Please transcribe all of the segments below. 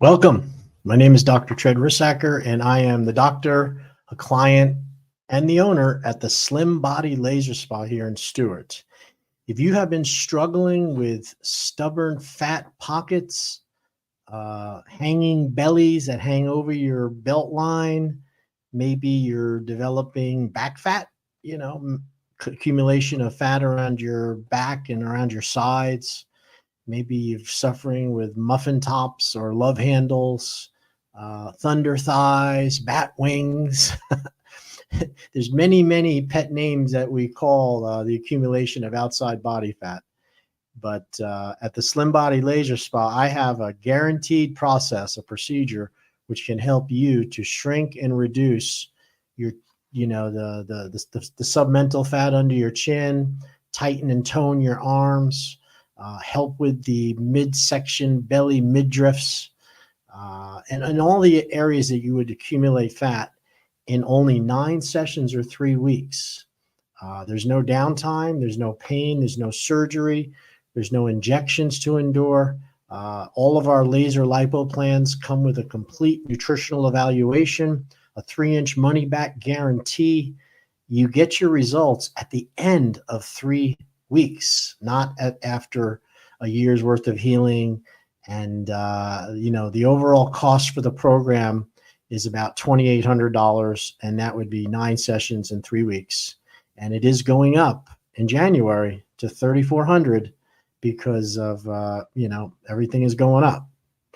Welcome. My name is Dr. Tread Rissacker, and I am the doctor, a client, and the owner at the Slim Body Laser Spa here in Stewart. If you have been struggling with stubborn fat pockets, hanging bellies that hang over your belt line, maybe you're developing back fat, accumulation of fat around your back and around your sides. Maybe you're suffering with muffin tops or love handles, thunder thighs, bat wings. There's many pet names that we call the accumulation of outside body fat. But at the Slim Body Laser Spa, I have a guaranteed process, a procedure, which can help you to shrink and reduce your, the submental fat under your chin, tighten and tone your arms, help with the midsection belly midriffs, and all the areas that you would accumulate fat in only 9 sessions or 3 weeks. There's no downtime, there's no pain, there's no surgery, there's no injections to endure. All of our laser lipo plans come with a complete nutritional evaluation, a 3-inch money-back guarantee. You get your results at the end of 3 weeks, not after a year's worth of healing. And the overall cost for the program is about $2,800, and that would be 9 sessions in 3 weeks. And it is going up in January to $3,400 because of everything is going up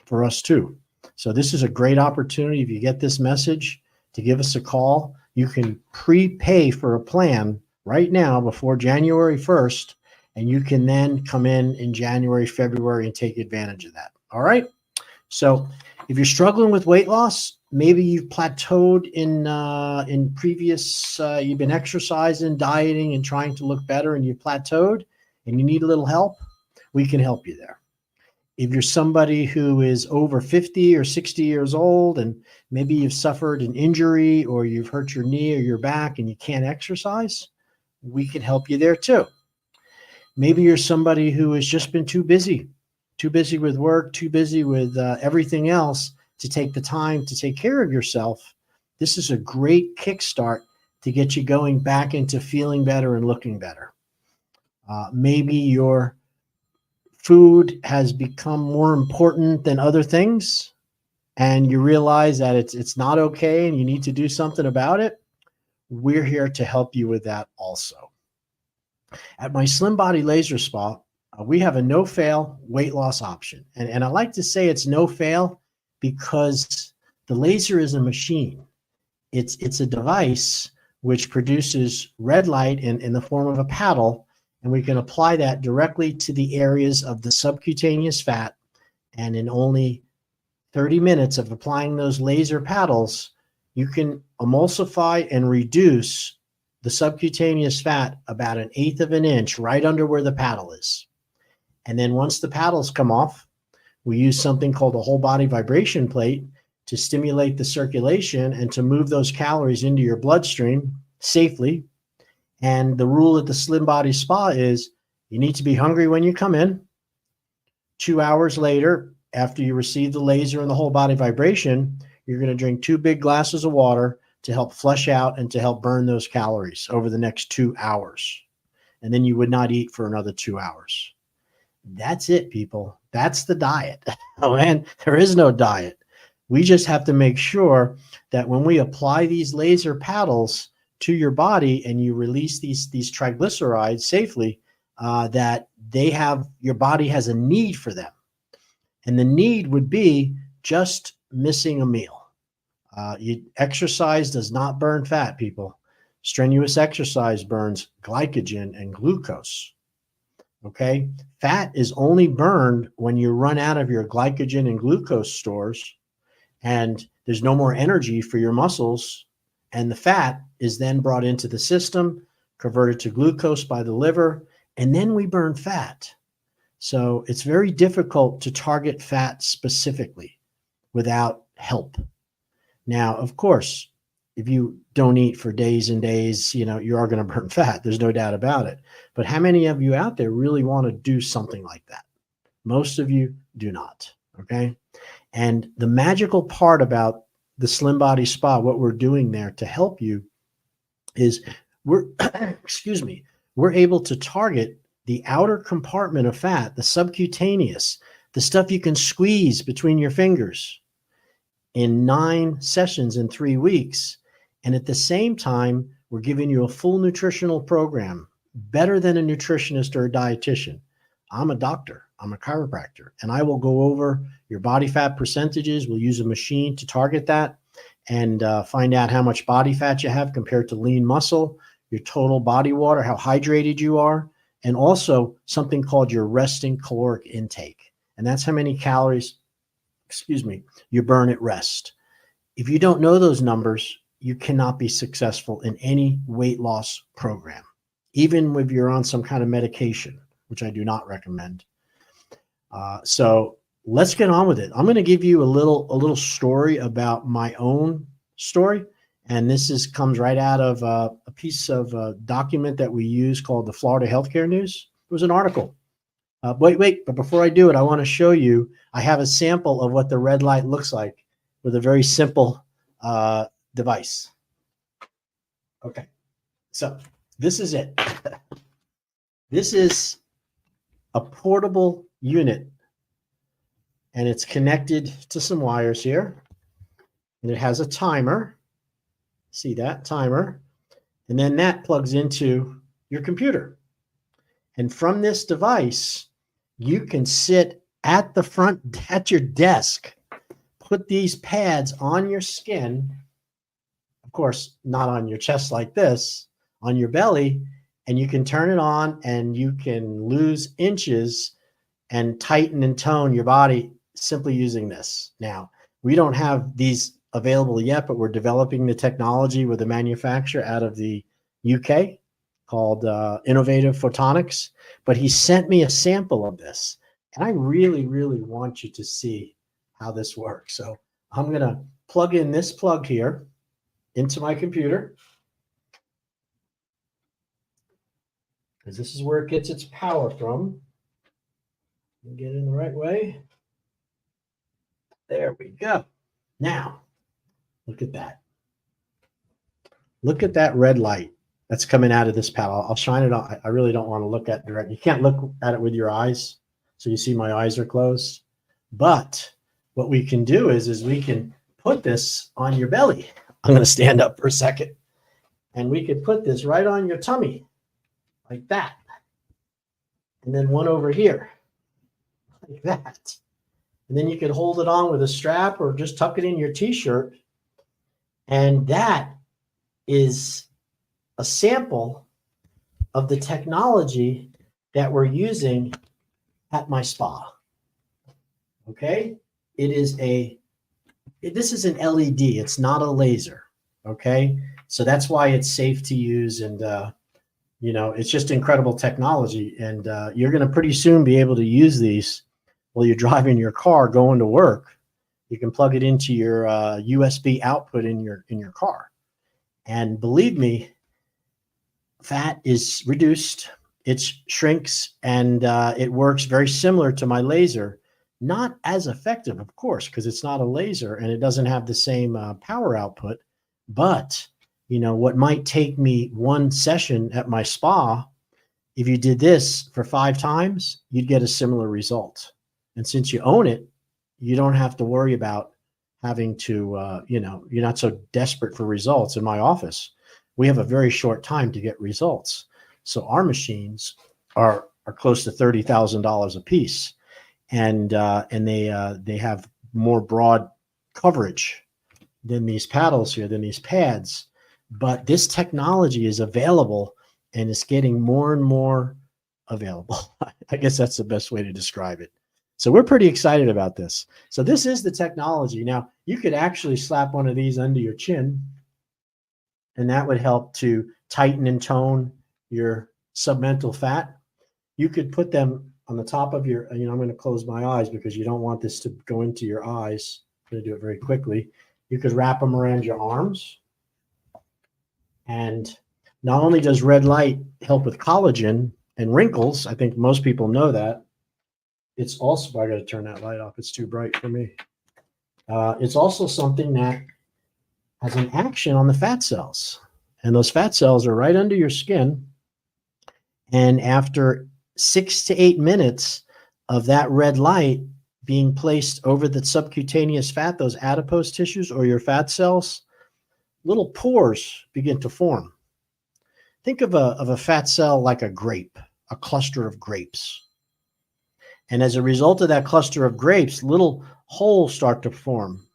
for us too. So this is a great opportunity. If you get this message, to give us a call. You can prepay for a plan right now before January 1st, and you can then come in January, February, and take advantage of that. All right. So if you're struggling with weight loss, maybe you've plateaued in previous, you've been exercising, dieting, and trying to look better, and you've plateaued and you need a little help, we can help you there. If you're somebody who is over 50 or 60 years old, and maybe you've suffered an injury or you've hurt your knee or your back and you can't exercise, we can help you there too. Maybe you're somebody who has just been too busy with work, too busy with everything else to take the time to take care of yourself. This is a great kickstart to get you going back into feeling better and looking better. Maybe your food has become more important than other things, and you realize that it's not okay and you need to do something about it. We're here to help you with that also. At my Slim Body Laser Spa, we have a no-fail weight loss option. And I like to say it's no-fail because the laser is a machine. It's a device which produces red light in the form of a paddle, and we can apply that directly to the areas of the subcutaneous fat. And in only 30 minutes of applying those laser paddles, you can emulsify and reduce the subcutaneous fat about 1/8 of an inch right under where the paddle is. And then once the paddles come off, we use something called a whole body vibration plate to stimulate the circulation and to move those calories into your bloodstream safely. And the rule at the Slim Body Spa is you need to be hungry when you come in. 2 hours later, after you receive the laser and the whole body vibration, you're going to drink 2 big glasses of water to help flush out and to help burn those calories over the next 2 hours. And then you would not eat for another 2 hours. That's it, people. That's the diet. Oh, man, there is no diet. We just have to make sure that when we apply these laser paddles to your body and you release these triglycerides safely, that your body has a need for them. And the need would be just missing a meal. Exercise does not burn fat, people. Strenuous exercise burns glycogen and glucose. Okay? Fat is only burned when you run out of your glycogen and glucose stores and there's no more energy for your muscles, and the fat is then brought into the system, converted to glucose by the liver, and then we burn fat. So it's very difficult to target fat specifically without help. Now, of course, if you don't eat for days and days, you are going to burn fat. There's no doubt about it. But how many of you out there really want to do something like that? Most of you do not. Okay. And the magical part about the Slim Body Spa, what we're doing there to help you is we're, excuse me, we're able to target the outer compartment of fat, the subcutaneous, the stuff you can squeeze between your fingers in 9 sessions in 3 weeks. And at the same time, we're giving you a full nutritional program, better than a nutritionist or a dietitian. I'm a doctor, I'm a chiropractor, and I will go over your body fat percentages. We'll use a machine to target that and find out how much body fat you have compared to lean muscle, your total body water, how hydrated you are, and also something called your resting caloric intake. And that's how many calories, excuse me, you burn at rest. If you don't know those numbers, you cannot be successful in any weight loss program, even if you're on some kind of medication, which I do not recommend. So let's get on with it. I'm going to give you a little story about my own story. And this comes right out of a piece of a document that we use called the Florida Healthcare News. It was an article. Wait, but before I do it, I want to show you, I have a sample of what the red light looks like with a very simple device. Okay, so this is it. This is a portable unit, and it's connected to some wires here, and it has a timer. See that timer? And then that plugs into your computer. And from this device, you can sit at the front, at your desk, put these pads on your skin, of course, not on your chest like this, on your belly, and you can turn it on and you can lose inches and tighten and tone your body simply using this. Now, we don't have these available yet, but we're developing the technology with a manufacturer out of the UK called Innovative Photonics. But he sent me a sample of this, and I really, really want you to see how this works. So I'm going to plug in this plug here into my computer, because this is where it gets its power from. Get it in the right way. There we go. Now, look at that. Look at that red light that's coming out of this paddle. I'll shine it on. I really don't want to look at direct. You can't look at it with your eyes. So you see my eyes are closed. But what we can do is we can put this on your belly. I'm going to stand up for a second. And we could put this right on your tummy like that. And then one over here like that. And then you could hold it on with a strap or just tuck it in your t-shirt. And that is a sample of the technology that we're using at my spa. Okay? This is an LED. It's not a laser. Okay? So that's why it's safe to use, and it's just incredible technology. And you're going to pretty soon be able to use these while you're driving your car going to work. You can plug it into your USB output in your car. And believe me, fat is reduced, it shrinks, and it works very similar to my laser. Not as effective, of course, because it's not a laser and it doesn't have the same power output. But, what might take me 1 session at my spa, if you did this for 5 times, you'd get a similar result. And since you own it, you don't have to worry about having to, you're not so desperate for results. In my office, we have a very short time to get results. So our machines are close to $30,000 a piece. And they have more broad coverage than these paddles here, than these pads. But this technology is available and it's getting more and more available. I guess that's the best way to describe it. So we're pretty excited about this. So this is the technology. Now, you could actually slap one of these under your chin, and that would help to tighten and tone your submental fat. You could put them on the top of your, I'm going to close my eyes because you don't want this to go into your eyes. I'm going to do it very quickly. You could wrap them around your arms. And not only does red light help with collagen and wrinkles, I think most people know that, it's also, I got to turn that light off. It's too bright for me. It's also something that has an action on the fat cells. And those fat cells are right under your skin. And after 6 to 8 minutes of that red light being placed over the subcutaneous fat, those adipose tissues or your fat cells, little pores begin to form. Think of a fat cell like a grape, a cluster of grapes. And as a result of that cluster of grapes, little holes start to form.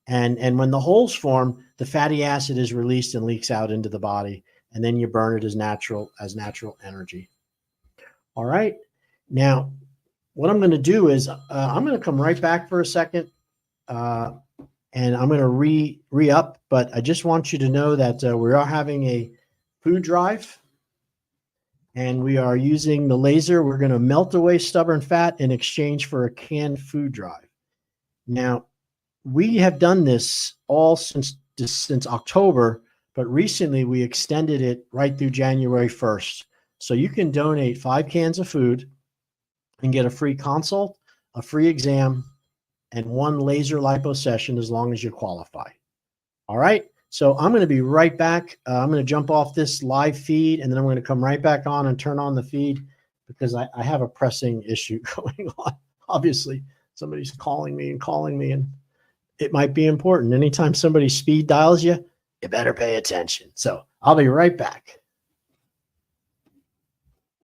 And when the holes form, the fatty acid is released and leaks out into the body, and then you burn it as natural energy. All right. Now, what I'm going to do is I'm going to come right back for a second, and I'm going to re-up. But I just want you to know that we are having a food drive, and we are using the laser. We're going to melt away stubborn fat in exchange for a canned food drive. Now, we have done this all since October, but recently we extended it right through January 1st. So you can donate 5 cans of food and get a free consult, a free exam, and 1 laser lipo session as long as you qualify. All right. So I'm going to be right back. I'm going to jump off this live feed, and then I'm going to come right back on and turn on the feed because I have a pressing issue going on. Obviously, somebody's calling me, and it might be important. Anytime somebody speed dials you, you better pay attention. So I'll be right back.